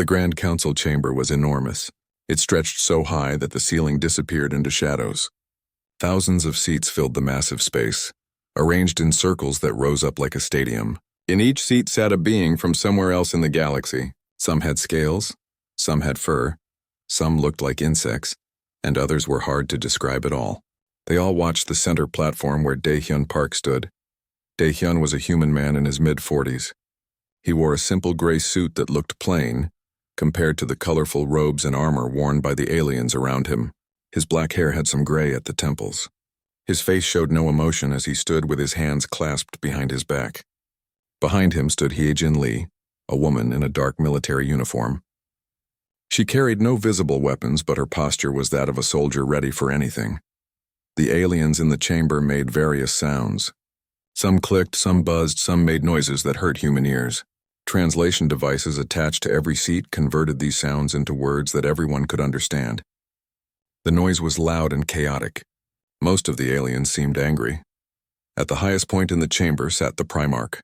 The Grand Council chamber was enormous. It stretched so high that the ceiling disappeared into shadows. Thousands of seats filled the massive space, arranged in circles that rose up like a stadium. In each seat sat a being from somewhere else in the galaxy. Some had scales, some had fur, some looked like insects, and others were hard to describe at all. They all watched the center platform where Dae-hyun Park stood. Dae-hyun was a human man in his mid-40s. He wore a simple gray suit that looked plain, compared to the colorful robes and armor worn by the aliens around him. His black hair had some gray at the temples. His face showed no emotion as he stood with his hands clasped behind his back. Behind him stood Hye-jin Lee, a woman in a dark military uniform. She carried no visible weapons, but her posture was that of a soldier ready for anything. The aliens in the chamber made various sounds. Some clicked, some buzzed, some made noises that hurt human ears. Translation devices attached to every seat converted these sounds into words that everyone could understand. The noise was loud and chaotic. Most of the aliens seemed angry. At the highest point in the chamber sat the Primarch.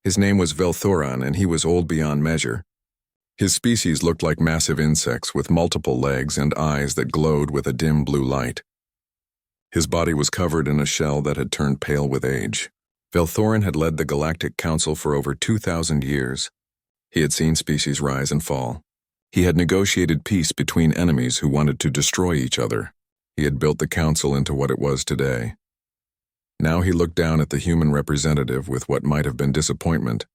His name was Velthoran, and he was old beyond measure. His species looked like massive insects with multiple legs and eyes that glowed with a dim blue light. His body was covered in a shell that had turned pale with age. Velthoran had led the Galactic Council for over 2,000 years. He had seen species rise and fall. He had negotiated peace between enemies who wanted to destroy each other. He had built the Council into what it was today. Now he looked down at the human representative with what might have been disappointment.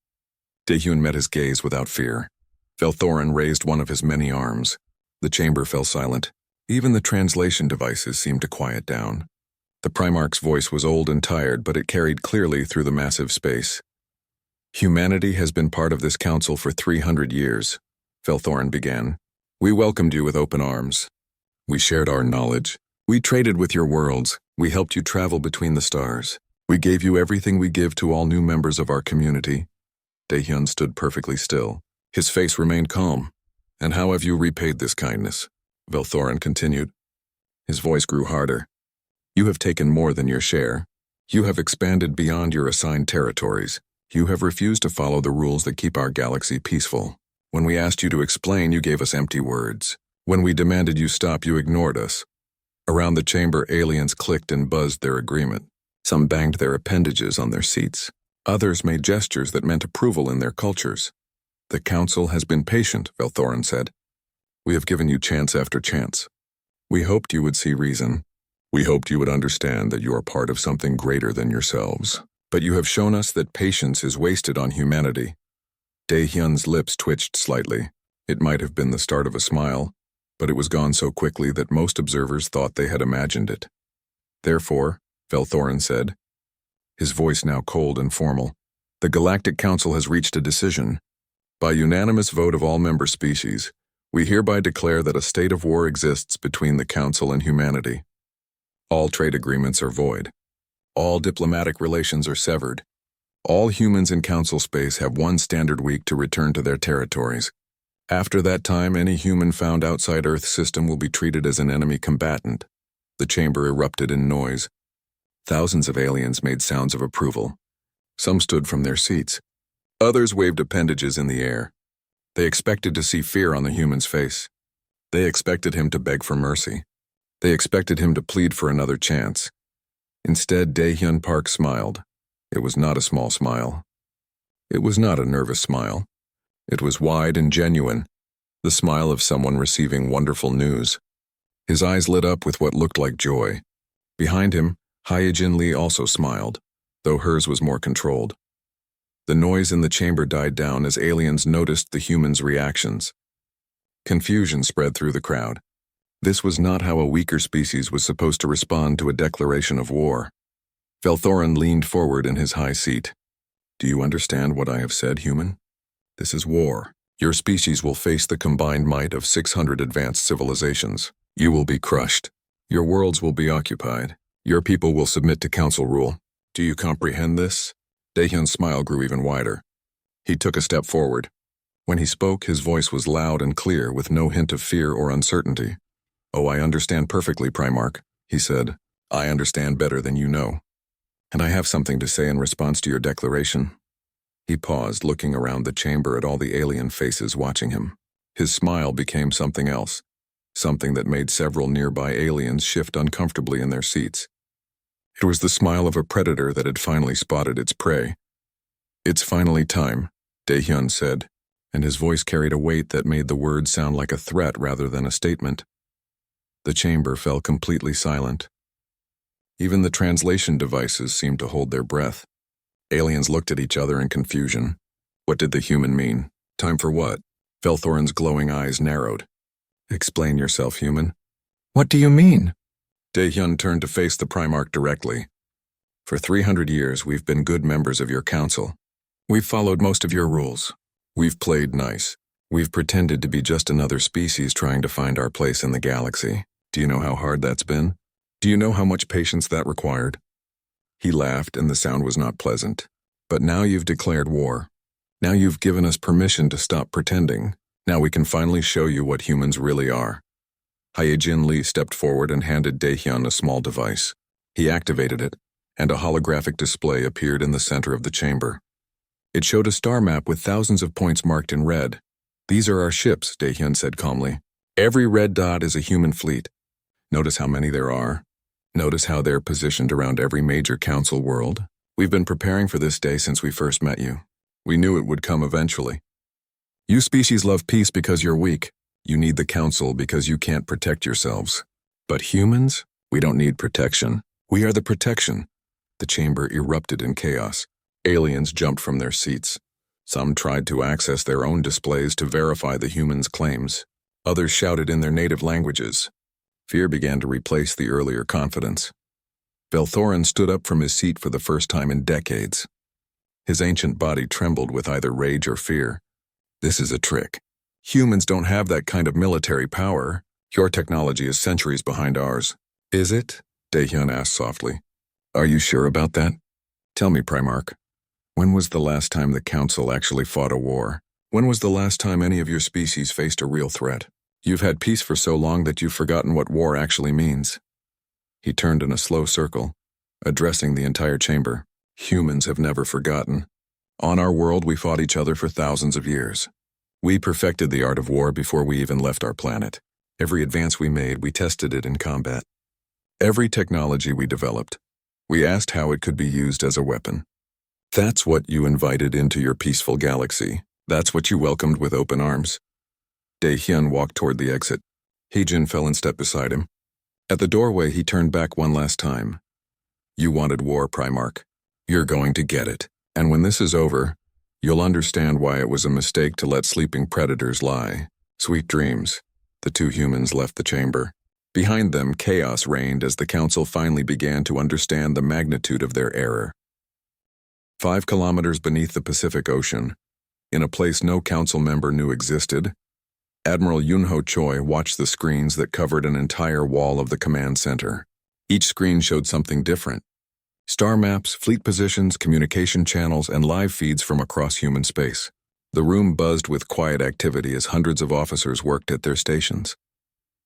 Dae-hyun met his gaze without fear. Velthoran raised one of his many arms. The chamber fell silent. Even the translation devices seemed to quiet down. The Primarch's voice was old and tired, but it carried clearly through the massive space. Humanity has been part of this council for 300 years, Velthoran began. We welcomed you with open arms. We shared our knowledge. We traded with your worlds. We helped you travel between the stars. We gave you everything we give to all new members of our community. Dae-hyun stood perfectly still. His face remained calm. And how have you repaid this kindness? Velthoran continued. His voice grew harder. You have taken more than your share. You have expanded beyond your assigned territories. You have refused to follow the rules that keep our galaxy peaceful. When we asked you to explain, you gave us empty words. When we demanded you stop, you ignored us. Around the chamber, aliens clicked and buzzed their agreement. Some banged their appendages on their seats. Others made gestures that meant approval in their cultures. The council has been patient, Velthoran said. We have given you chance after chance. We hoped you would see reason. We hoped you would understand that you are part of something greater than yourselves. But you have shown us that patience is wasted on humanity. Dae-hyun's lips twitched slightly. It might have been the start of a smile, but it was gone so quickly that most observers thought they had imagined it. Therefore, Velthoran said, his voice now cold and formal, the Galactic Council has reached a decision. By unanimous vote of all member species, we hereby declare that a state of war exists between the Council and humanity. All trade agreements are void. All diplomatic relations are severed. All humans in Council space have one standard week to return to their territories. After that time, any human found outside Earth's system will be treated as an enemy combatant. The chamber erupted in noise. Thousands of aliens made sounds of approval. Some stood from their seats. Others waved appendages in the air. They expected to see fear on the human's face. They expected him to beg for mercy. They expected him to plead for another chance. Instead, Dae-hyun Park smiled. It was not a small smile. It was not a nervous smile. It was wide and genuine, the smile of someone receiving wonderful news. His eyes lit up with what looked like joy. Behind him, Hye-jin Lee also smiled, though hers was more controlled. The noise in the chamber died down as aliens noticed the humans' reactions. Confusion spread through the crowd. This was not how a weaker species was supposed to respond to a declaration of war. Velthoran leaned forward in his high seat. Do you understand what I have said, human? This is war. Your species will face the combined might of 600 advanced civilizations. You will be crushed. Your worlds will be occupied. Your people will submit to council rule. Do you comprehend this? Dae-hyun's smile grew even wider. He took a step forward. When he spoke, his voice was loud and clear with no hint of fear or uncertainty. Oh, I understand perfectly, Primarch, he said. I understand better than you know. And I have something to say in response to your declaration. He paused, looking around the chamber at all the alien faces watching him. His smile became something else, something that made several nearby aliens shift uncomfortably in their seats. It was the smile of a predator that had finally spotted its prey. "It's finally time," Daehyun said, and his voice carried a weight that made the words sound like a threat rather than a statement. The chamber fell completely silent. Even the translation devices seemed to hold their breath. Aliens looked at each other in confusion. What did the human mean? Time for what? Velthorin's glowing eyes narrowed. "Explain yourself, human." "What do you mean?" Daehyun turned to face the Primarch directly. "For 300 years, we've been good members of your council. We've followed most of your rules. We've played nice. We've pretended to be just another species trying to find our place in the galaxy. Do you know how hard that's been? Do you know how much patience that required?" He laughed, and the sound was not pleasant. "But now you've declared war. Now you've given us permission to stop pretending. Now we can finally show you what humans really are." Hyejin Lee stepped forward and handed Daehyun a small device. He activated it, and a holographic display appeared in the center of the chamber. It showed a star map with thousands of points marked in red. "These are our ships," Daehyun said calmly. "Every red dot is a human fleet. Notice how many there are. Notice how they're positioned around every major council world. We've been preparing for this day since we first met you. We knew it would come eventually. You species love peace because you're weak. You need the council because you can't protect yourselves. But humans, we don't need protection. We are the protection." The chamber erupted in chaos. Aliens jumped from their seats. Some tried to access their own displays to verify the humans' claims. Others shouted in their native languages. Fear began to replace the earlier confidence. Velthorin stood up from his seat for the first time in decades. His ancient body trembled with either rage or fear. "This is a trick. Humans don't have that kind of military power. Your technology is centuries behind ours." "Is it?" Daehyun asked softly. "Are you sure about that? Tell me, Primarch. When was the last time the Council actually fought a war? When was the last time any of your species faced a real threat? You've had peace for so long that you've forgotten what war actually means." He turned in a slow circle, addressing the entire chamber. "Humans have never forgotten. On our world, we fought each other for thousands of years. We perfected the art of war before we even left our planet. Every advance we made, we tested it in combat. Every technology we developed, we asked how it could be used as a weapon. That's what you invited into your peaceful galaxy. That's what you welcomed with open arms." Daehyun walked toward the exit. Heejin fell in step beside him. At the doorway, he turned back one last time. "You wanted war, Primarch. You're going to get it. And when this is over, you'll understand why it was a mistake to let sleeping predators lie. Sweet dreams." The two humans left the chamber. Behind them, chaos reigned as the council finally began to understand the magnitude of their error. 5 kilometers beneath the Pacific Ocean, in a place no council member knew existed, Admiral Yunho Choi watched the screens that covered an entire wall of the command center. Each screen showed something different. Star maps, fleet positions, communication channels, and live feeds from across human space. The room buzzed with quiet activity as hundreds of officers worked at their stations.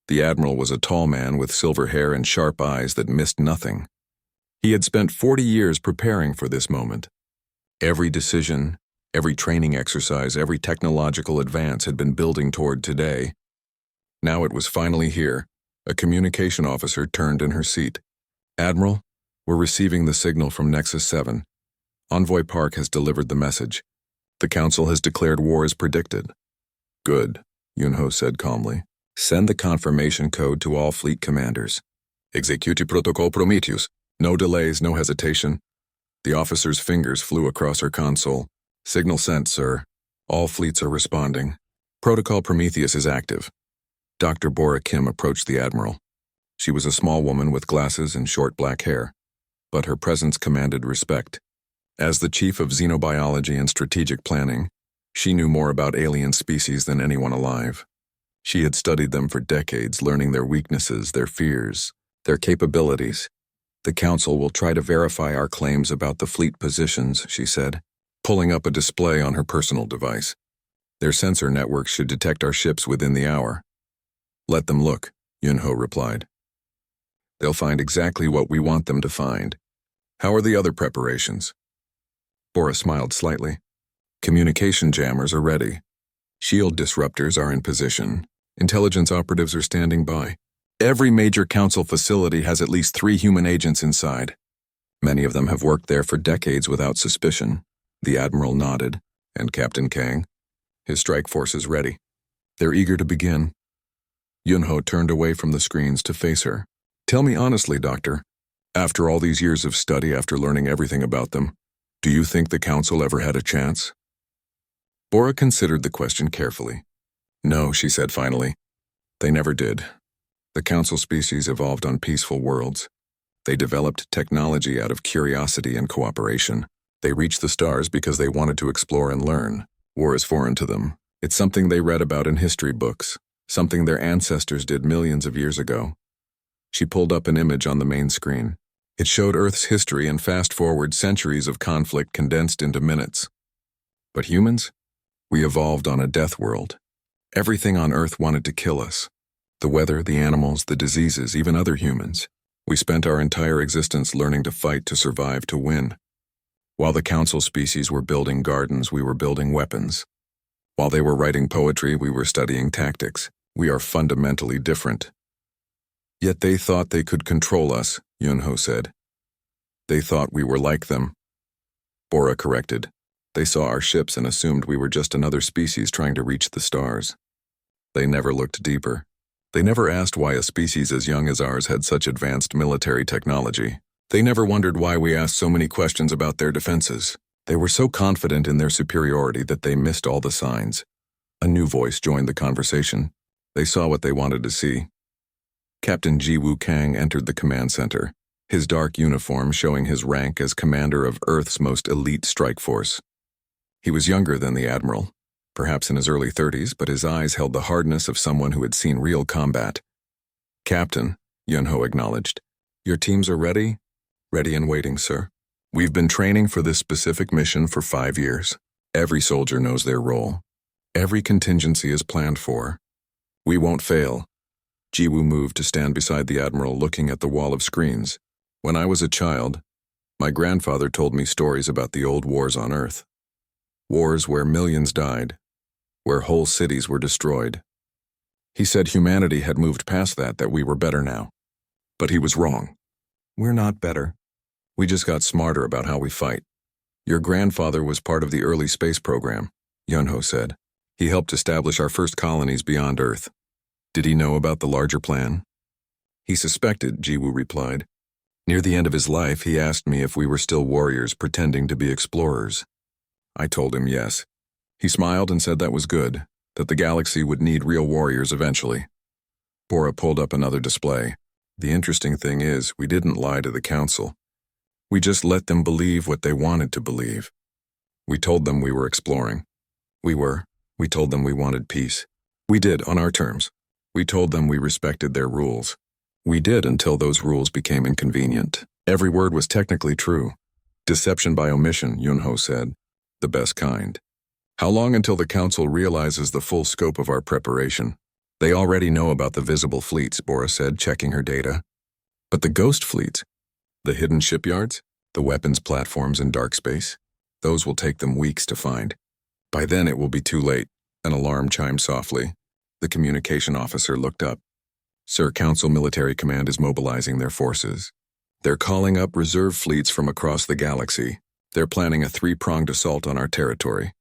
The Admiral was a tall man with silver hair and sharp eyes that missed nothing. He had spent 40 years preparing for this moment. Every decision, every training exercise, every technological advance had been building toward today. Now it was finally here. A communication officer turned in her seat. "Admiral, we're receiving the signal from Nexus 7. Envoy Park has delivered the message. The Council has declared war as predicted." "Good," Yunho said calmly. "Send the confirmation code to all fleet commanders. Execute Protocol Prometheus. No delays, no hesitation." The officer's fingers flew across her console. "Signal sent, sir. All fleets are responding. Protocol Prometheus is active." Dr. Bora Kim approached the Admiral. She was a small woman with glasses and short black hair, but her presence commanded respect. As the chief of xenobiology and strategic planning, she knew more about alien species than anyone alive. She had studied them for decades, learning their weaknesses, their fears, their capabilities. "The Council will try to verify our claims about the fleet positions," she said, pulling up a display on her personal device. "Their sensor network should detect our ships within the hour." "Let them look," Yunho replied. "They'll find exactly what we want them to find. How are the other preparations?" Bora smiled slightly. "Communication jammers are ready. Shield disruptors are in position. Intelligence operatives are standing by. Every major council facility has at least 3 human agents inside. Many of them have worked there for decades without suspicion. The Admiral nodded, and Captain Kang. His strike force is ready. They're eager to begin. Yunho turned away from the screens to face her. Tell me honestly, Doctor, after all these years of study, after learning everything about them, do you think the Council ever had a chance? Bora considered the question carefully. No, she said finally. They never did. The Council species evolved on peaceful worlds. They developed technology out of curiosity and cooperation. They reached the stars because they wanted to explore and learn. War is foreign to them. It's something they read about in history books, something their ancestors did millions of years ago. She pulled up an image on the main screen. It showed Earth's history and fast-forward centuries of conflict condensed into minutes. But humans? We evolved on a death world. Everything on Earth wanted to kill us. The weather, the animals, the diseases, even other humans. We spent our entire existence learning to fight, to survive, to win. While the Council species were building gardens, we were building weapons. While they were writing poetry, we were studying tactics. We are fundamentally different. Yet they thought they could control us, Yunho said. They thought we were like them. Bora corrected. They saw our ships and assumed we were just another species trying to reach the stars. They never looked deeper. They never asked why a species as young as ours had such advanced military technology. They never wondered why we asked so many questions about their defenses. They were so confident in their superiority that they missed all the signs. A new voice joined the conversation. They saw what they wanted to see. Captain Jiwoo Kang entered the command center, his dark uniform showing his rank as commander of Earth's most elite strike force. He was younger than the Admiral, perhaps in his early 30s, but his eyes held the hardness of someone who had seen real combat. Captain, Yunho acknowledged. Your teams are ready? Ready and waiting, sir. We've been training for this specific mission for 5 years. Every soldier knows their role. Every contingency is planned for. We won't fail. Jiwoo moved to stand beside the Admiral, looking at the wall of screens. When I was a child, my grandfather told me stories about the old wars on Earth. Wars where millions died, where whole cities were destroyed. He said humanity had moved past that we were better now. But he was wrong. We're not better. We just got smarter about how we fight. Your grandfather was part of the early space program, Yunho said. He helped establish our first colonies beyond Earth. Did he know about the larger plan? He suspected, Jiwoo replied. Near the end of his life, he asked me if we were still warriors pretending to be explorers. I told him yes. He smiled and said that was good, that the galaxy would need real warriors eventually. Bora pulled up another display. The interesting thing is, we didn't lie to the Council. We just let them believe what they wanted to believe. We told them we were exploring. We told them we wanted peace. We did, on our terms. We told them we respected their rules. We did until those rules became inconvenient. Every word was technically true. Deception by omission, Yunho said. The best kind. How long until the Council realizes the full scope of our preparation? They already know about the visible fleets, Bora said, checking her data. But the ghost fleets? The hidden shipyards? The weapons platforms in dark space? Those will take them weeks to find. By then it will be too late. An alarm chimed softly. The communication officer looked up. Sir, Council Military Command is mobilizing their forces. They're calling up reserve fleets from across the galaxy. They're planning a 3-pronged assault on our territory.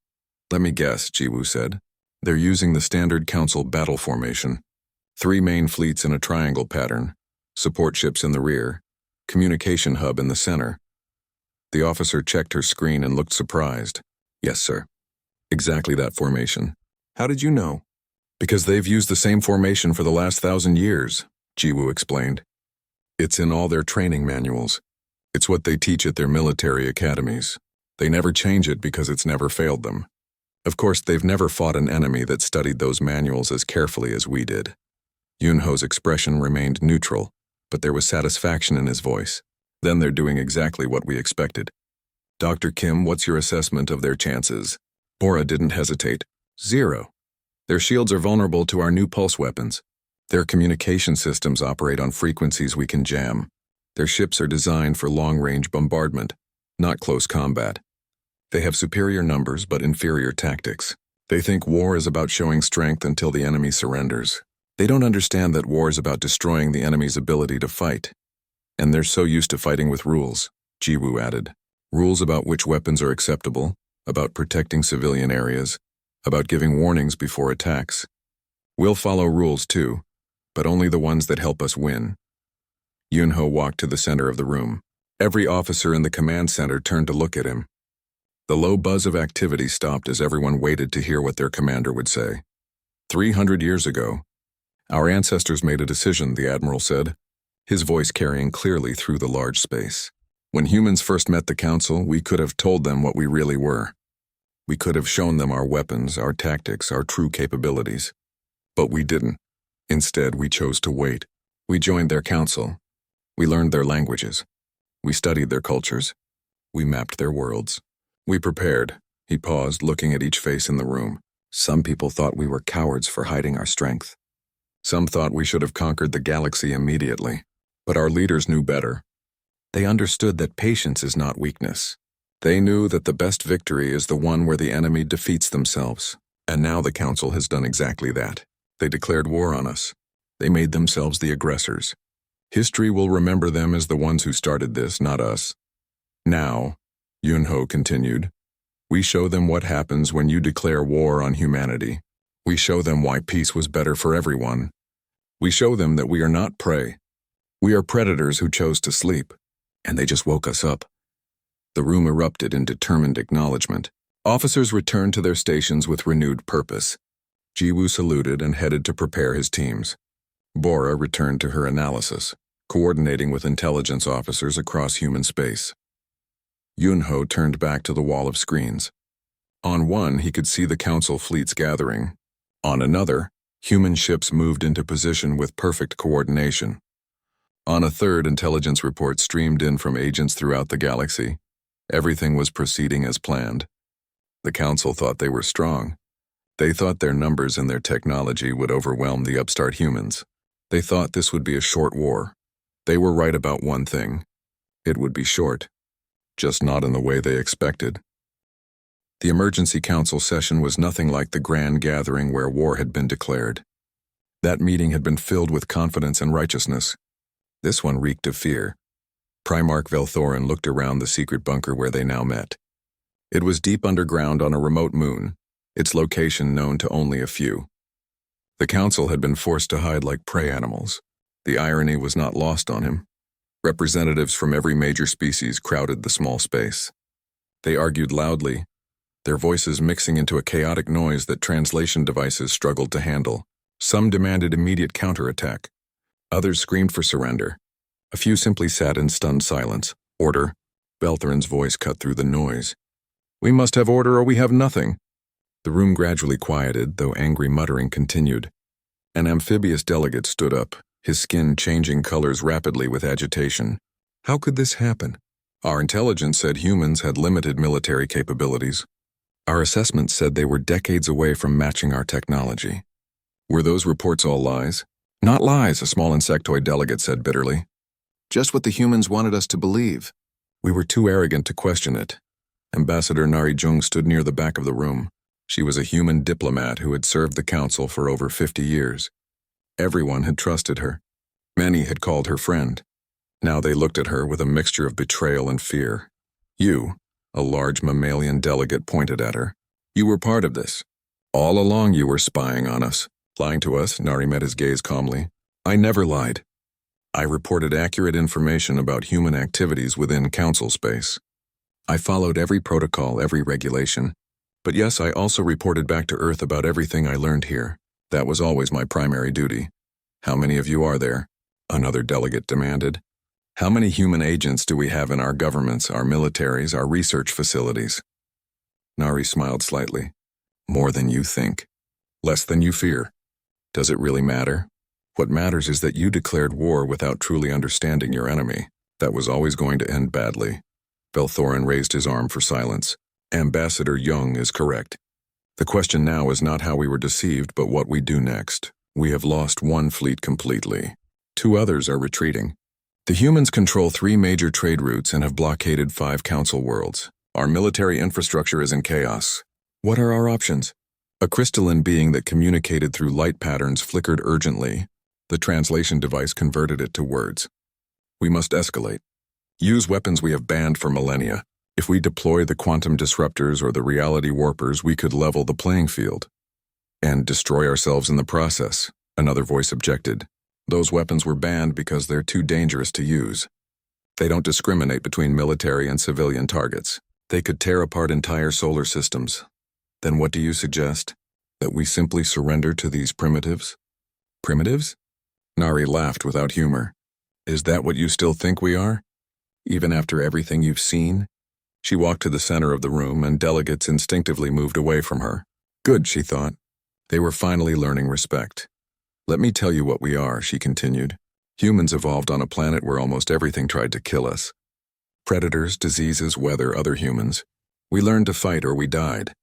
Let me guess, Jiwoo said. They're using the standard Council battle formation. 3 main fleets in a triangle pattern. Support ships in the rear. Communication hub in the center. The officer checked her screen and looked surprised. Yes, sir. Exactly that formation. How did you know? Because they've used the same formation for the last 1,000 years, Jiwoo explained. It's in all their training manuals. It's what they teach at their military academies. They never change it because it's never failed them. Of course, they've never fought an enemy that studied those manuals as carefully as we did. Yunho's expression remained neutral, but there was satisfaction in his voice. Then they're doing exactly what we expected. Dr. Kim, what's your assessment of their chances? Bora didn't hesitate. 0. Their shields are vulnerable to our new pulse weapons. Their communication systems operate on frequencies we can jam. Their ships are designed for long-range bombardment, not close combat. They have superior numbers but inferior tactics. They think war is about showing strength until the enemy surrenders. They don't understand that war is about destroying the enemy's ability to fight. And they're so used to fighting with rules, Jiwoo added. Rules about which weapons are acceptable, about protecting civilian areas, about giving warnings before attacks. We'll follow rules too, but only the ones that help us win. Yunho walked to the center of the room. Every officer in the command center turned to look at him. The low buzz of activity stopped as everyone waited to hear what their commander would say. 300 years ago, our ancestors made a decision, the admiral said, his voice carrying clearly through the large space. When humans first met the council, we could have told them what we really were. We could have shown them our weapons, our tactics, our true capabilities. But we didn't. Instead, we chose to wait. We joined their council. We learned their languages. We studied their cultures. We mapped their worlds. We prepared. He paused, looking at each face in the room. Some people thought we were cowards for hiding our strength. Some thought we should have conquered the galaxy immediately. But our leaders knew better. They understood that patience is not weakness. They knew that the best victory is the one where the enemy defeats themselves. And now the council has done exactly that. They declared war on us. They made themselves the aggressors. History will remember them as the ones who started this, not us. Now, Yunho continued, we show them what happens when you declare war on humanity. We show them why peace was better for everyone. We show them that we are not prey. We are predators who chose to sleep, and they just woke us up. The room erupted in determined acknowledgement. Officers returned to their stations with renewed purpose. Jiwoo saluted and headed to prepare his teams. Bora returned to her analysis, coordinating with intelligence officers across human space. Yunho turned back to the wall of screens. On one, he could see the council fleets gathering. On another, human ships moved into position with perfect coordination. On a third, intelligence reports streamed in from agents throughout the galaxy. Everything was proceeding as planned. The council thought they were strong. They thought their numbers and their technology would overwhelm the upstart humans. They thought this would be a short war. They were right about one thing. It would be short. Just not in the way they expected. The emergency council session was nothing like the grand gathering where war had been declared. That meeting had been filled with confidence and righteousness. This one reeked of fear. Primarch Velthorin looked around the secret bunker where they now met. It was deep underground on a remote moon, its location known to only a few. The council had been forced to hide like prey animals. The irony was not lost on him. Representatives from every major species crowded the small space. They argued loudly, their voices mixing into a chaotic noise that translation devices struggled to handle. Some demanded immediate counterattack. Others screamed for surrender. A few simply sat in stunned silence. Order. Velthorin's voice cut through the noise. We must have order or we have nothing. The room gradually quieted, though angry muttering continued. An amphibious delegate stood up, his skin changing colors rapidly with agitation. How could this happen? Our intelligence said humans had limited military capabilities. Our assessment said they were decades away from matching our technology. Were those reports all lies? Not lies, a small insectoid delegate said bitterly. Just what the humans wanted us to believe. We were too arrogant to question it. Ambassador Narration stood near the back of the room. She was a human diplomat who had served the council for over 50 years. Everyone had trusted her. Many had called her friend. Now they looked at her with a mixture of betrayal and fear. You, a large mammalian delegate, pointed at her. You were part of this. All along you were spying on us. Lying to us, Nari met his gaze calmly. I never lied. I reported accurate information about human activities within council space. I followed every protocol, every regulation. But yes, I also reported back to Earth about everything I learned here. That was always my primary duty. How many of you are there? Another delegate demanded. How many human agents do we have in our governments, our militaries, our research facilities? Nari smiled slightly. More than you think. Less than you fear. Does it really matter? What matters is that you declared war without truly understanding your enemy. That was always going to end badly. Velthorin raised his arm for silence. Ambassador Young is correct. The question now is not how we were deceived, but what we do next. We have lost one fleet completely. 2 others are retreating. The humans control 3 major trade routes and have blockaded 5 council worlds. Our military infrastructure is in chaos. What are our options? A crystalline being that communicated through light patterns flickered urgently. The translation device converted it to words. We must escalate. Use weapons we have banned for millennia. If we deploy the quantum disruptors or the reality warpers, we could level the playing field. And destroy ourselves in the process, another voice objected. Those weapons were banned because they're too dangerous to use. They don't discriminate between military and civilian targets. They could tear apart entire solar systems. Then what do you suggest? That we simply surrender to these primitives? Primitives? Nari laughed without humor. Is that what you still think we are? Even after everything you've seen? She walked to the center of the room, and delegates instinctively moved away from her. Good, she thought. They were finally learning respect. Let me tell you what we are, she continued. Humans evolved on a planet where almost everything tried to kill us. Predators, diseases, weather, other humans. We learned to fight or we died.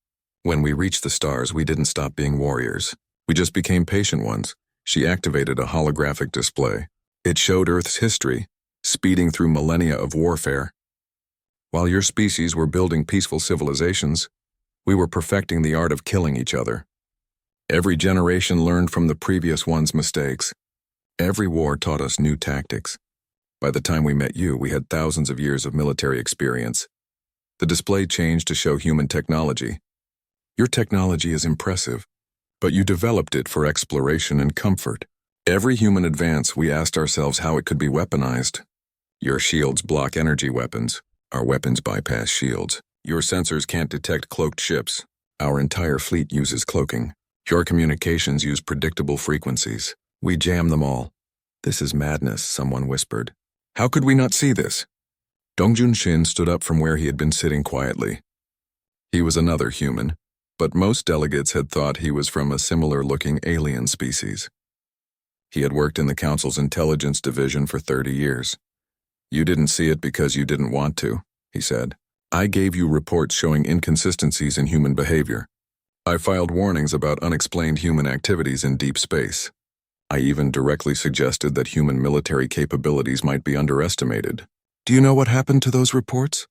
When we reached the stars, we didn't stop being warriors. We just became patient ones. She activated a holographic display. It showed Earth's history, speeding through millennia of warfare. While your species were building peaceful civilizations, we were perfecting the art of killing each other. Every generation learned from the previous one's mistakes. Every war taught us new tactics. By the time we met you, we had thousands of years of military experience. The display changed to show human technology. Your technology is impressive, but you developed it for exploration and comfort. Every human advance, we asked ourselves how it could be weaponized. Your shields block energy weapons. Our weapons bypass shields. Your sensors can't detect cloaked ships. Our entire fleet uses cloaking. Your communications use predictable frequencies. We jam them all. This is madness, someone whispered. How could we not see this? Dongjun Shin stood up from where he had been sitting quietly. He was another human, but most delegates had thought he was from a similar-looking alien species. He had worked in the Council's intelligence division for 30 years. You didn't see it because you didn't want to, he said. I gave you reports showing inconsistencies in human behavior. I filed warnings about unexplained human activities in deep space. I even directly suggested that human military capabilities might be underestimated. Do you know what happened to those reports?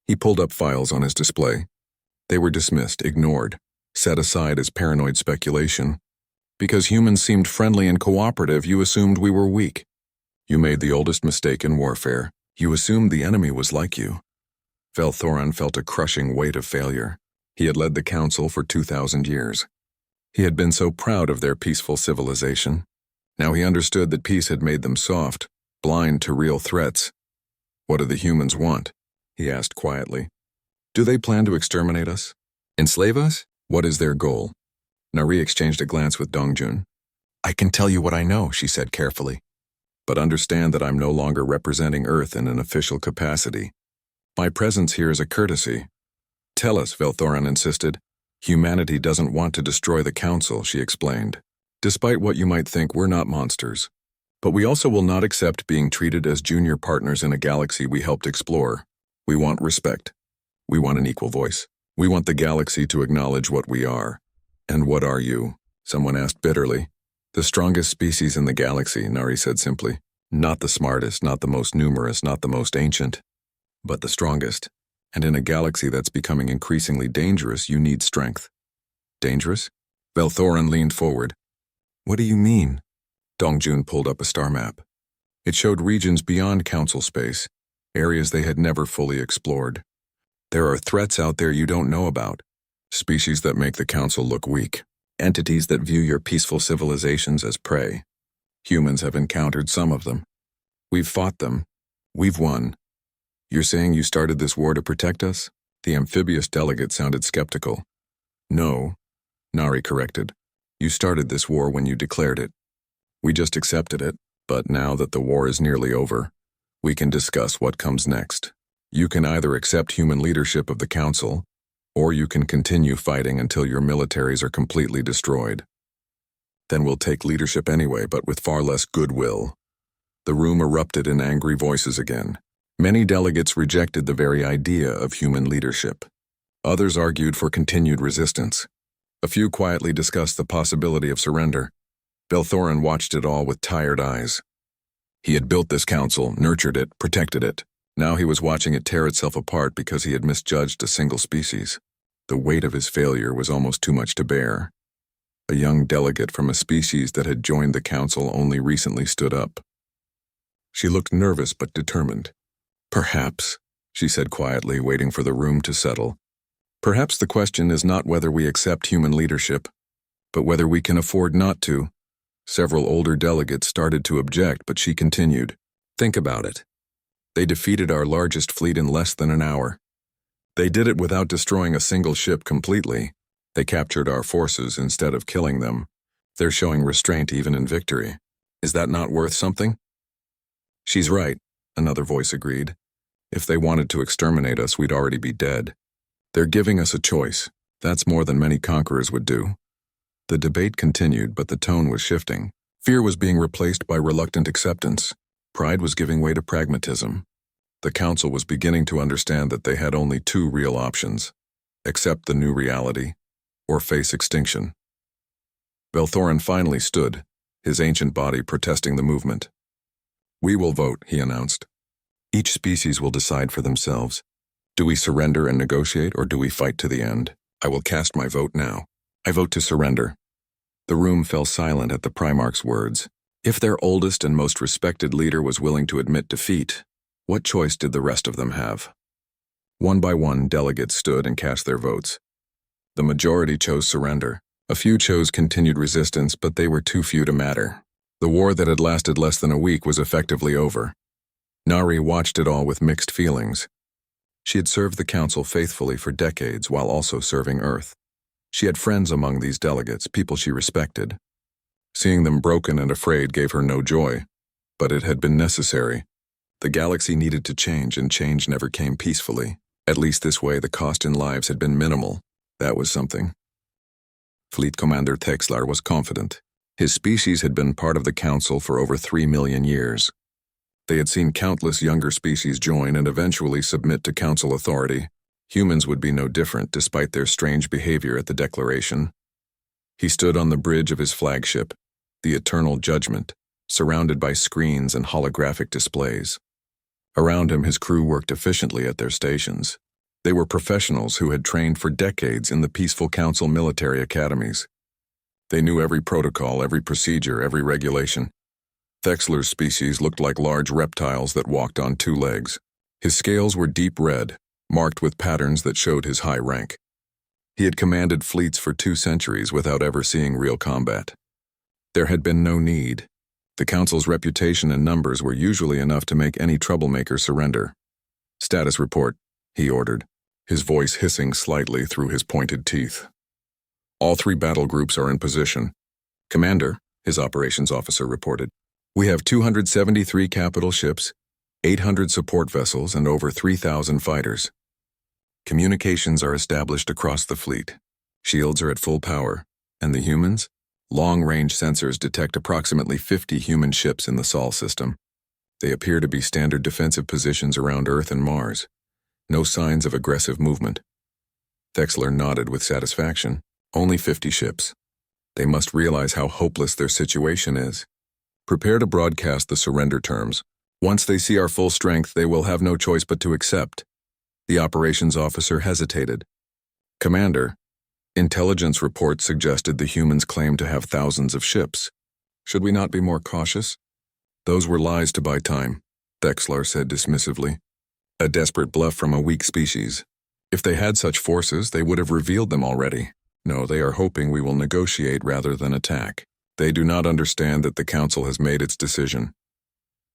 He pulled up files on his display. They were dismissed, ignored, set aside as paranoid speculation. Because humans seemed friendly and cooperative, you assumed we were weak. You made the oldest mistake in warfare. You assumed the enemy was like you. Velthoran felt a crushing weight of failure. He had led the Council for 2,000 years. He had been so proud of their peaceful civilization. Now he understood that peace had made them soft, blind to real threats. What do the humans want? He asked quietly. Do they plan to exterminate us? Enslave us? What is their goal? Nari exchanged a glance with Dongjun. I can tell you what I know, she said carefully. But understand that I'm no longer representing Earth in an official capacity. My presence here is a courtesy. Tell us, Velthoran insisted. Humanity doesn't want to destroy the Council, she explained. Despite what you might think, we're not monsters. But we also will not accept being treated as junior partners in a galaxy we helped explore. We want respect. We want an equal voice. We want the galaxy to acknowledge what we are. And what are you? Someone asked bitterly. The strongest species in the galaxy, Nari said simply. Not the smartest, not the most numerous, not the most ancient, but the strongest. And in a galaxy that's becoming increasingly dangerous, you need strength. Dangerous? Velthoran leaned forward. What do you mean? Dongjun pulled up a star map. It showed regions beyond Council space, areas they had never fully explored. There are threats out there you don't know about, species that make the Council look weak, entities that view your peaceful civilizations as prey. Humans have encountered some of them. We've fought them. We've won. You're saying you started this war to protect us? The amphibious delegate sounded skeptical. No, Nari corrected. You started this war when you declared it. We just accepted it, but now that the war is nearly over, we can discuss what comes next. You can either accept human leadership of the Council, or you can continue fighting until your militaries are completely destroyed. Then we'll take leadership anyway, but with far less goodwill. The room erupted in angry voices again. Many delegates rejected the very idea of human leadership. Others argued for continued resistance. A few quietly discussed the possibility of surrender. Velthoran watched it all with tired eyes. He had built this council, nurtured it, protected it. Now he was watching it tear itself apart because he had misjudged a single species. The weight of his failure was almost too much to bear. A young delegate from a species that had joined the council only recently stood up. She looked nervous but determined. "Perhaps," she said quietly, waiting for the room to settle. "Perhaps the question is not whether we accept human leadership, but whether we can afford not to." Several older delegates started to object, but she continued. "Think about it. They defeated our largest fleet in less than an hour. They did it without destroying a single ship completely. They captured our forces instead of killing them. They're showing restraint even in victory. Is that not worth something?" "She's right," another voice agreed. "If they wanted to exterminate us, we'd already be dead. They're giving us a choice. That's more than many conquerors would do." The debate continued, but the tone was shifting. Fear was being replaced by reluctant acceptance. Pride was giving way to pragmatism. The council was beginning to understand that they had only two real options: accept the new reality, or face extinction. Belthorin finally stood, his ancient body protesting the movement. "We will vote," he announced. "Each species will decide for themselves. Do we surrender and negotiate, or do we fight to the end? I will cast my vote now. I vote to surrender." The room fell silent at the Primarch's words. If their oldest and most respected leader was willing to admit defeat, what choice did the rest of them have? One by one, delegates stood and cast their votes. The majority chose surrender. A few chose continued resistance, but they were too few to matter. The war that had lasted less than a week was effectively over. Nari watched it all with mixed feelings. She had served the council faithfully for decades while also serving Earth. She had friends among these delegates, people she respected. Seeing them broken and afraid gave her no joy, but it had been necessary. The galaxy needed to change, and change never came peacefully. At least this way, the cost in lives had been minimal. That was something. Fleet Commander Texlar was confident. His species had been part of the council for over 3 million years. They had seen countless younger species join and eventually submit to council authority. Humans would be no different, despite their strange behavior at the Declaration. He stood on the bridge of his flagship, the Eternal Judgment, surrounded by screens and holographic displays. Around him, his crew worked efficiently at their stations. They were professionals who had trained for decades in the Peaceful Council military academies. They knew every protocol, every procedure, every regulation. Thexler's species looked like large reptiles that walked on two legs. His scales were deep red, marked with patterns that showed his high rank. He had commanded fleets for 2 centuries without ever seeing real combat. There had been no need. The Council's reputation and numbers were usually enough to make any troublemaker surrender. "Status report," he ordered, his voice hissing slightly through his pointed teeth. "All 3 battle groups are in position." "Commander," his operations officer reported, "we have 273 capital ships, 800 support vessels, and over 3,000 fighters. Communications are established across the fleet. Shields are at full power, and the humans? Long-range sensors detect approximately 50 human ships in the Sol system. They appear to be standard defensive positions around Earth and Mars. No signs of aggressive movement." Thexler nodded with satisfaction. "Only 50 ships. They must realize how hopeless their situation is. Prepare to broadcast the surrender terms. Once they see our full strength, they will have no choice but to accept." The operations officer hesitated. "Commander, intelligence reports suggested the humans claim to have thousands of ships. Should we not be more cautious?" "Those were lies to buy time," Thexlar said dismissively. "A desperate bluff from a weak species. If they had such forces, they would have revealed them already. No, they are hoping we will negotiate rather than attack. They do not understand that the Council has made its decision."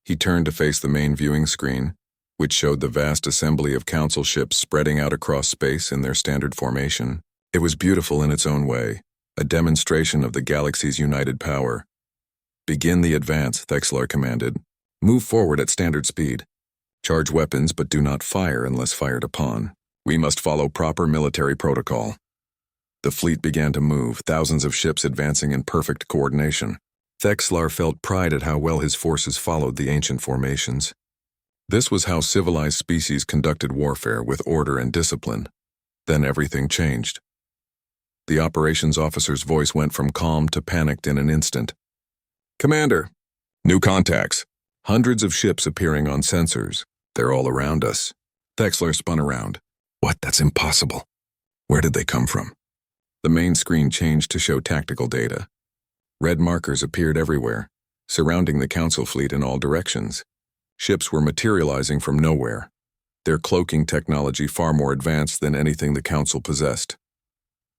He turned to face the main viewing screen, which showed the vast assembly of Council ships spreading out across space in their standard formation. It was beautiful in its own way, a demonstration of the galaxy's united power. "Begin the advance," Thexlar commanded. "Move forward at standard speed. Charge weapons, but do not fire unless fired upon. We must follow proper military protocol." The fleet began to move, thousands of ships advancing in perfect coordination. Thexlar felt pride at how well his forces followed the ancient formations. This was how civilized species conducted warfare, with order and discipline. Then everything changed. The operations officer's voice went from calm to panicked in an instant. "Commander, new contacts. Hundreds of ships appearing on sensors. They're all around us." Thexlar spun around. "What? That's impossible." Where did they come from? The main screen changed to show tactical data. Red markers appeared everywhere, surrounding the Council fleet in all directions. Ships were materializing from nowhere, their cloaking technology far more advanced than anything the Council possessed.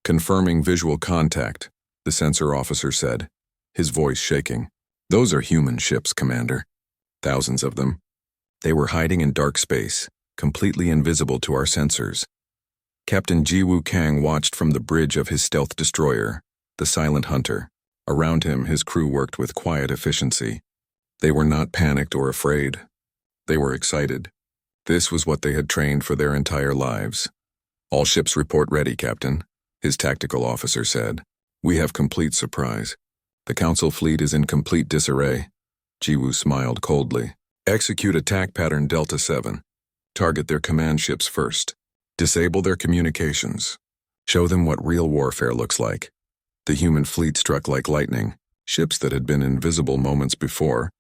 Confirming visual contact, the sensor officer said, his voice shaking. Those are human ships, Commander. Thousands of them. They were hiding in dark space, completely invisible to our sensors. Captain Jiwoo Kang watched from the bridge of his stealth destroyer, the Silent Hunter. Around him, his crew worked with quiet efficiency. They were not panicked or afraid. They were excited. This was what they had trained for their entire lives. All ships report ready, Captain, his tactical officer said. We have complete surprise. The Council fleet is in complete disarray. Jiwoo smiled coldly. Execute attack pattern Delta 7. Target their command ships first. Disable their communications. Show them what real warfare looks like. The human fleet struck like lightning. Ships that had been invisible moments before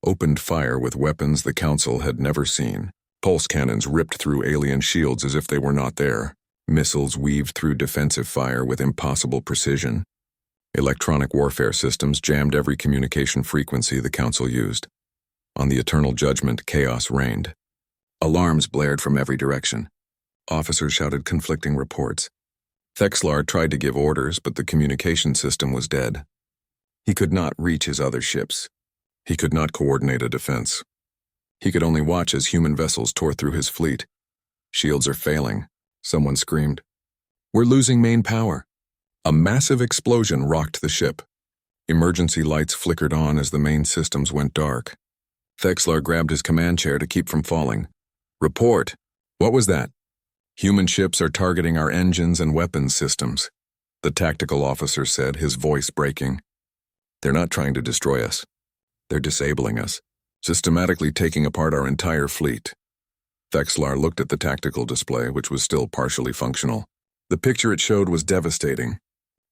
opened fire with weapons the Council had never seen. Pulse cannons ripped through alien shields as if they were not there. Missiles weaved through defensive fire with impossible precision. Electronic warfare systems jammed every communication frequency the Council used. On the Eternal Judgment, chaos reigned. Alarms blared from every direction. Officers shouted conflicting reports. Thexlar tried to give orders, but the communication system was dead. He could not reach his other ships. He could not coordinate a defense. He could only watch as human vessels tore through his fleet. Shields are failing, someone screamed. We're losing main power. A massive explosion rocked the ship. Emergency lights flickered on as the main systems went dark. Thexlar grabbed his command chair to keep from falling. Report. What was that? Human ships are targeting our engines and weapons systems, the tactical officer said, his voice breaking. They're not trying to destroy us. They're disabling us, systematically taking apart our entire fleet. Thexlar looked at the tactical display, which was still partially functional. The picture it showed was devastating.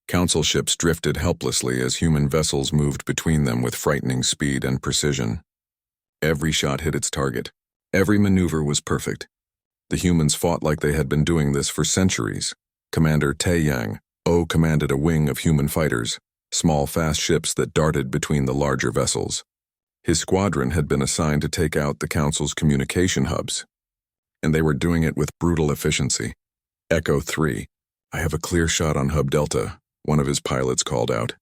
Council ships drifted helplessly as human vessels moved between them with frightening speed and precision. Every shot hit its target. Every maneuver was perfect. The humans fought like they had been doing this for centuries. Commander Taeyang commanded a wing of human fighters, small fast ships that darted between the larger vessels. His squadron had been assigned to take out the Council's communication hubs, and they were doing it with brutal efficiency. Echo 3, I have a clear shot on Hub Delta, one of his pilots called out.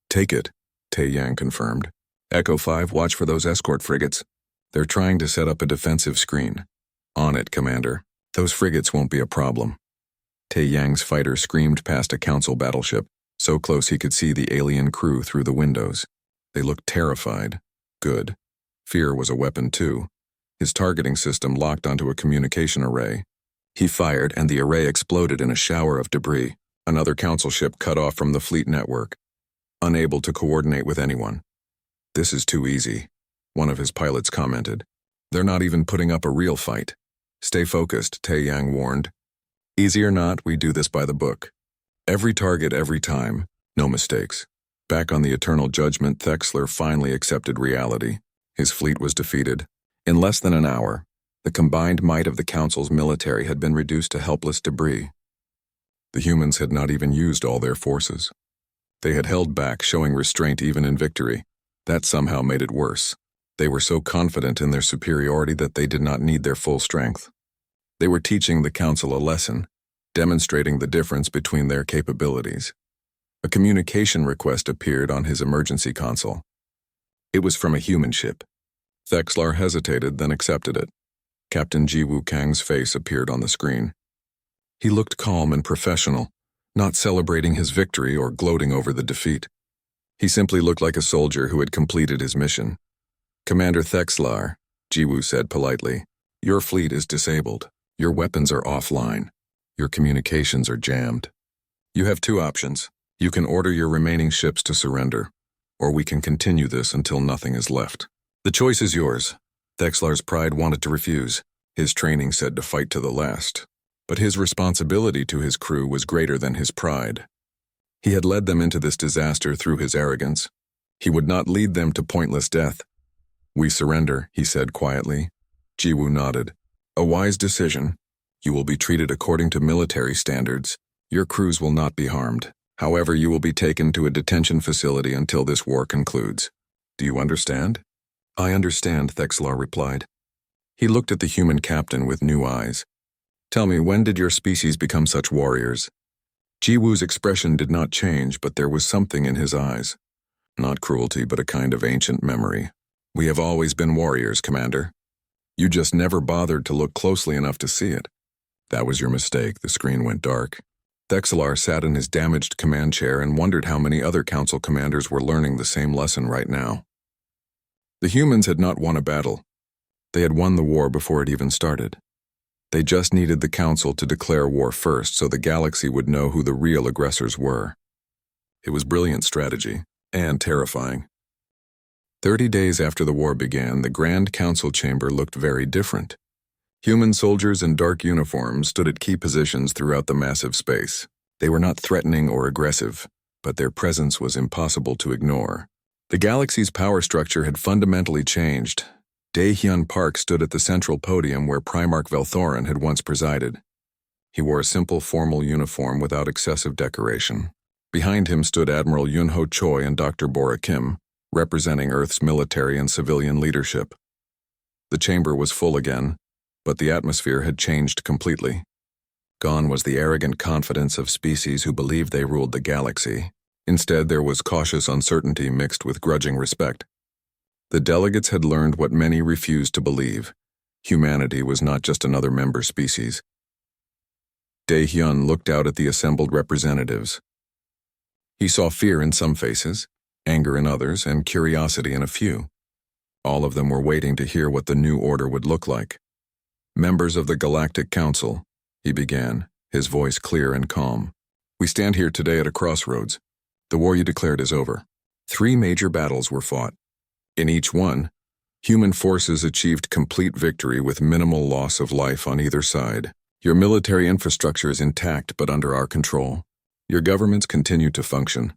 Take it, Taeyang confirmed. Echo 5, watch for those escort frigates. They're trying to set up a defensive screen. On it, Commander. Those frigates won't be a problem. Taeyang's fighter screamed past a Council battleship, so close he could see the alien crew through the windows. They looked terrified. Good. Fear was a weapon too. His targeting system locked onto a communication array. He fired and the array exploded in a shower of debris. Another Council ship cut off from the fleet network, unable to coordinate with anyone. This is too easy, one of his pilots commented. They're not even putting up a real fight. Stay focused, Taeyang warned. Easy or not, we do this by the book. Every target, every time. No mistakes. Back on the Eternal Judgment, Thexlar finally accepted reality. His fleet was defeated. In less than an hour, the combined might of the Council's military had been reduced to helpless debris. The humans had not even used all their forces. They had held back, showing restraint even in victory. That somehow made it worse. They were so confident in their superiority that they did not need their full strength. They were teaching the Council a lesson, demonstrating the difference between their capabilities. A communication request appeared on his emergency console. It was from a human ship. Thexlar hesitated, then accepted it. Captain Jiwoo Kang's face appeared on the screen. He looked calm and professional, not celebrating his victory or gloating over the defeat. He simply looked like a soldier who had completed his mission. Commander Thexlar, Jiwoo said politely, your fleet is disabled. Your weapons are offline. Your communications are jammed. You have two options. You can order your remaining ships to surrender, or we can continue this until nothing is left. The choice is yours. Thexlar's pride wanted to refuse. His training said to fight to the last. But his responsibility to his crew was greater than his pride. He had led them into this disaster through his arrogance. He would not lead them to pointless death. We surrender, he said quietly. Jiwoo nodded. A wise decision. You will be treated according to military standards. Your crews will not be harmed. However, you will be taken to a detention facility until this war concludes. Do you understand? I understand, Thexlar replied. He looked at the human captain with new eyes. Tell me, when did your species become such warriors? Jiwoo's expression did not change, but there was something in his eyes. Not cruelty, but a kind of ancient memory. We have always been warriors, Commander. You just never bothered to look closely enough to see it. That was your mistake. The screen went dark. Thexlar sat in his damaged command chair and wondered how many other council commanders were learning the same lesson right now. The humans had not won a battle. They had won the war before it even started. They just needed the council to declare war first so the galaxy would know who the real aggressors were. It was brilliant strategy, and terrifying. 30 days after the war began, the Grand Council chamber looked very different. Human soldiers in dark uniforms stood at key positions throughout the massive space. They were not threatening or aggressive, but their presence was impossible to ignore. The galaxy's power structure had fundamentally changed. Daehyun Park stood at the central podium where Primarch Velthorin had once presided. He wore a simple formal uniform without excessive decoration. Behind him stood Admiral Yunho Choi and Dr. Bora Kim, representing Earth's military and civilian leadership. The chamber was full again, but the atmosphere had changed completely. Gone was the arrogant confidence of species who believed they ruled the galaxy. Instead, there was cautious uncertainty mixed with grudging respect. The delegates had learned what many refused to believe. Humanity was not just another member species. Daehyun looked out at the assembled representatives. He saw fear in some faces, anger in others, and curiosity in a few. All of them were waiting to hear what the new order would look like. Members of the Galactic Council, he began, his voice clear and calm. We stand here today at a crossroads. The war you declared is over. 3 major battles were fought. In each one, human forces achieved complete victory with minimal loss of life on either side. Your military infrastructure is intact but under our control. Your governments continue to function.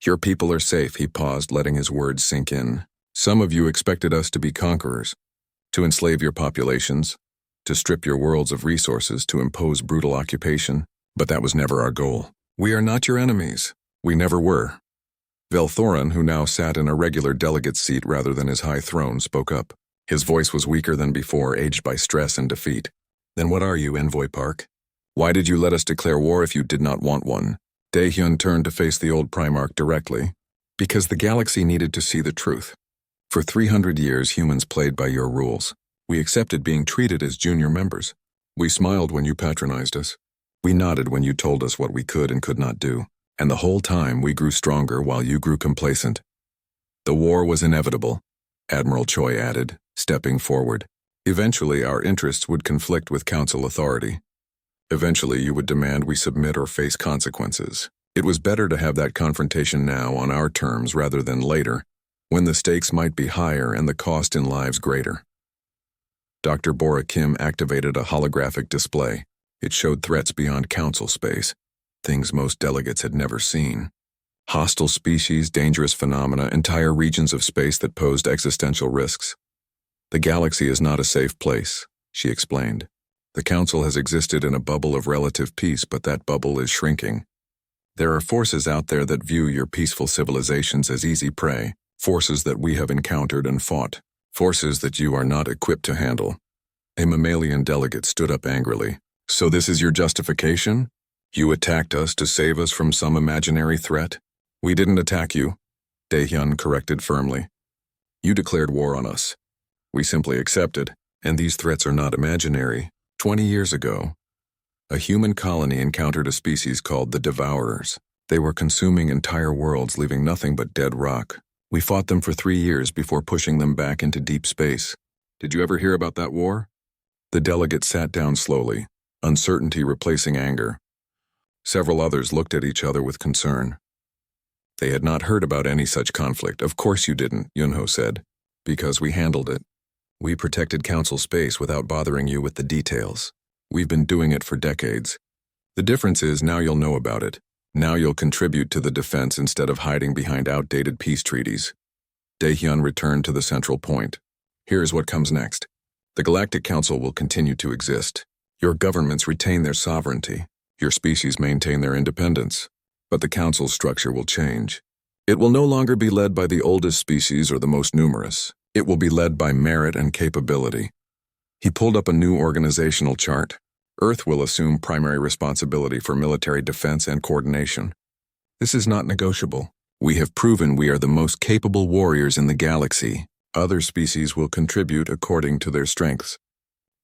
Your people are safe, he paused, letting his words sink in. Some of you expected us to be conquerors, to enslave your populations, to strip your worlds of resources, to impose brutal occupation, but that was never our goal. We are not your enemies. We never were. Velthorin, who now sat in a regular delegate's seat rather than his high throne, spoke up. His voice was weaker than before, aged by stress and defeat. Then what are you, Envoy Park? Why did you let us declare war if you did not want one? Daehyun turned to face the old Primarch directly. Because the galaxy needed to see the truth. For 300 years, humans played by your rules. We accepted being treated as junior members. We smiled when you patronized us. We nodded when you told us what we could and could not do. And the whole time we grew stronger while you grew complacent. The war was inevitable, Admiral Choi added, stepping forward. Eventually our interests would conflict with council authority. Eventually you would demand we submit or face consequences. It was better to have that confrontation now on our terms rather than later, when the stakes might be higher and the cost in lives greater. Dr. Bora Kim activated a holographic display. It showed threats beyond council space. Things most delegates had never seen. Hostile species, dangerous phenomena, entire regions of space that posed existential risks. The galaxy is not a safe place, she explained. The council has existed in a bubble of relative peace, but that bubble is shrinking. There are forces out there that view your peaceful civilizations as easy prey, forces that we have encountered and fought, forces that you are not equipped to handle. A mammalian delegate stood up angrily. So this is your justification? You attacked us to save us from some imaginary threat? We didn't attack you, Daehyun corrected firmly. You declared war on us. We simply accepted, and these threats are not imaginary. 20 years ago, a human colony encountered a species called the Devourers. They were consuming entire worlds, leaving nothing but dead rock. We fought them for 3 years before pushing them back into deep space. Did you ever hear about that war? The delegate sat down slowly, uncertainty replacing anger. Several others looked at each other with concern. They had not heard about any such conflict. Of course you didn't, Yunho said. Because we handled it. We protected council space without bothering you with the details. We've been doing it for decades. The difference is now you'll know about it. Now you'll contribute to the defense instead of hiding behind outdated peace treaties. Daehyun returned to the central point. Here's what comes next. The Galactic Council will continue to exist. Your governments retain their sovereignty. Your species maintain their independence, but the council's structure will change. It will no longer be led by the oldest species or the most numerous. It will be led by merit and capability. He pulled up a new organizational chart. Earth will assume primary responsibility for military defense and coordination. This is not negotiable. We have proven we are the most capable warriors in the galaxy. Other species will contribute according to their strengths.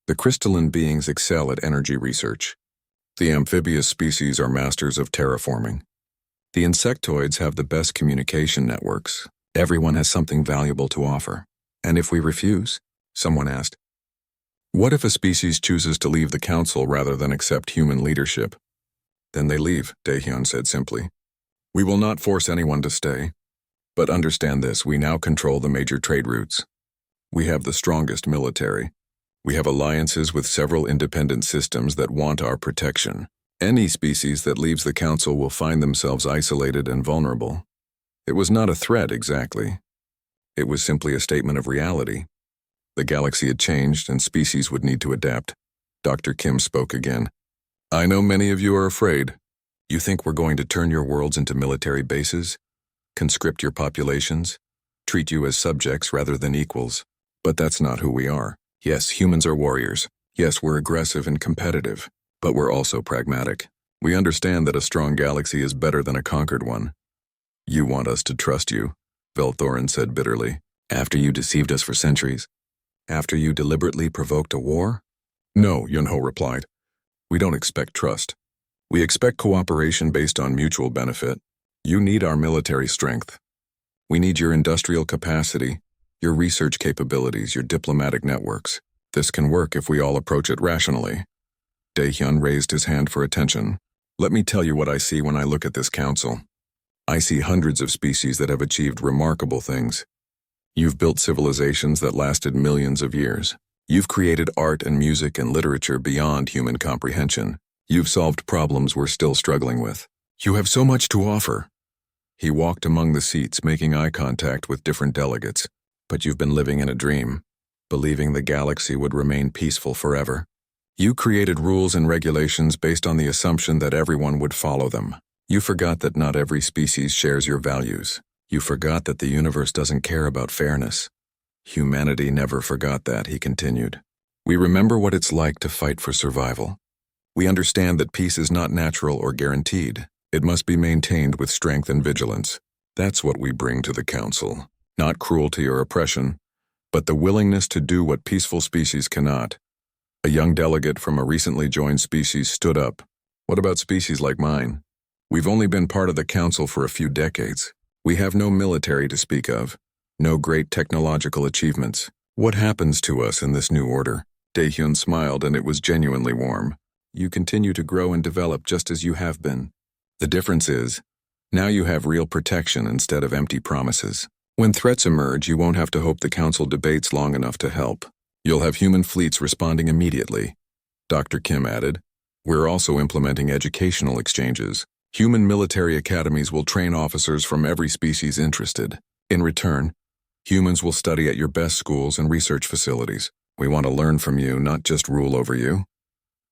The crystalline beings excel at energy research. The amphibious species are masters of terraforming. The insectoids have the best communication networks. Everyone has something valuable to offer. And if we refuse? Someone asked. What if a species chooses to leave the council rather than accept human leadership? Then they leave, Daehyun said simply. We will not force anyone to stay. But understand this, we now control the major trade routes. We have the strongest military. We have alliances with several independent systems that want our protection. Any species that leaves the council will find themselves isolated and vulnerable. It was not a threat exactly. It was simply a statement of reality. The galaxy had changed and species would need to adapt. Dr. Kim spoke again. I know many of you are afraid. You think we're going to turn your worlds into military bases? Conscript your populations? Treat you as subjects rather than equals? But that's not who we are. Yes, humans are warriors. Yes, we're aggressive and competitive. But we're also pragmatic. We understand that a strong galaxy is better than a conquered one. You want us to trust you, Velthorin said bitterly. After you deceived us for centuries? After you deliberately provoked a war? No, Yunho replied. We don't expect trust. We expect cooperation based on mutual benefit. You need our military strength. We need your industrial capacity, your research capabilities, your diplomatic networks. This can work if we all approach it rationally. Daehyun raised his hand for attention. Let me tell you what I see when I look at this council. I see hundreds of species that have achieved remarkable things. You've built civilizations that lasted millions of years. You've created art and music and literature beyond human comprehension. You've solved problems we're still struggling with. You have so much to offer. He walked among the seats, making eye contact with different delegates. But you've been living in a dream, believing the galaxy would remain peaceful forever. You created rules and regulations based on the assumption that everyone would follow them. You forgot that not every species shares your values. You forgot that the universe doesn't care about fairness. Humanity never forgot that, he continued. We remember what it's like to fight for survival. We understand that peace is not natural or guaranteed. It must be maintained with strength and vigilance. That's what we bring to the council. Not cruelty or oppression, but the willingness to do what peaceful species cannot. A young delegate from a recently joined species stood up. What about species like mine? We've only been part of the council for a few decades. We have no military to speak of, no great technological achievements. What happens to us in this new order? Daehyun smiled, and it was genuinely warm. You continue to grow and develop just as you have been. The difference is, now you have real protection instead of empty promises. When threats emerge, you won't have to hope the council debates long enough to help. You'll have human fleets responding immediately. Dr. Kim added, we're also implementing educational exchanges. Human military academies will train officers from every species interested. In return, humans will study at your best schools and research facilities. We want to learn from you, not just rule over you.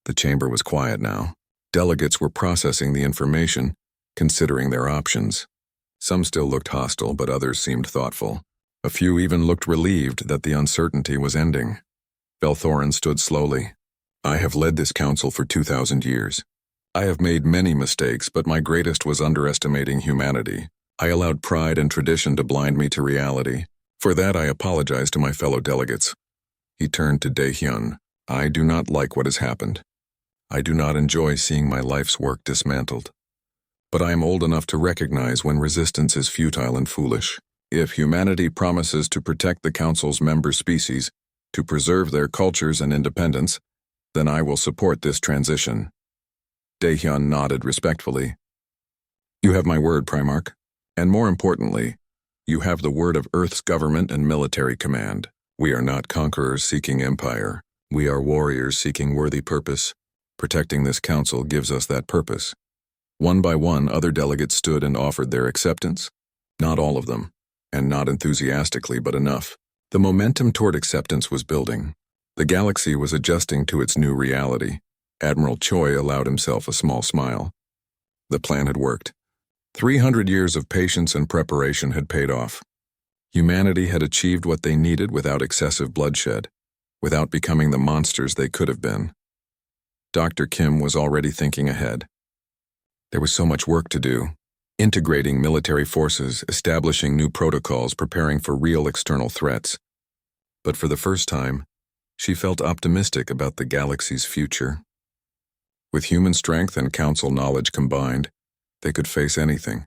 The chamber was quiet now. Delegates were processing the information, considering their options. Some still looked hostile, but others seemed thoughtful. A few even looked relieved that the uncertainty was ending. Velthorin stood slowly. I have led this council for 2,000 years. I have made many mistakes, but my greatest was underestimating humanity. I allowed pride and tradition to blind me to reality. For that, I apologize to my fellow delegates. He turned to Daehyun. I do not like what has happened. I do not enjoy seeing my life's work dismantled. But I am old enough to recognize when resistance is futile and foolish. If humanity promises to protect the Council's member species, to preserve their cultures and independence, then I will support this transition. Daehyun nodded respectfully. You have my word, Primarch. And more importantly, you have the word of Earth's government and military command. We are not conquerors seeking empire. We are warriors seeking worthy purpose. Protecting this council gives us that purpose. One by one, other delegates stood and offered their acceptance. Not all of them, and not enthusiastically, but enough. The momentum toward acceptance was building. The galaxy was adjusting to its new reality. Admiral Choi allowed himself a small smile. The plan had worked. 300 years of patience and preparation had paid off. Humanity had achieved what they needed without excessive bloodshed, without becoming the monsters they could have been. Dr. Kim was already thinking ahead. There was so much work to do, integrating military forces, establishing new protocols, preparing for real external threats. But for the first time, she felt optimistic about the galaxy's future. With human strength and council knowledge combined, they could face anything.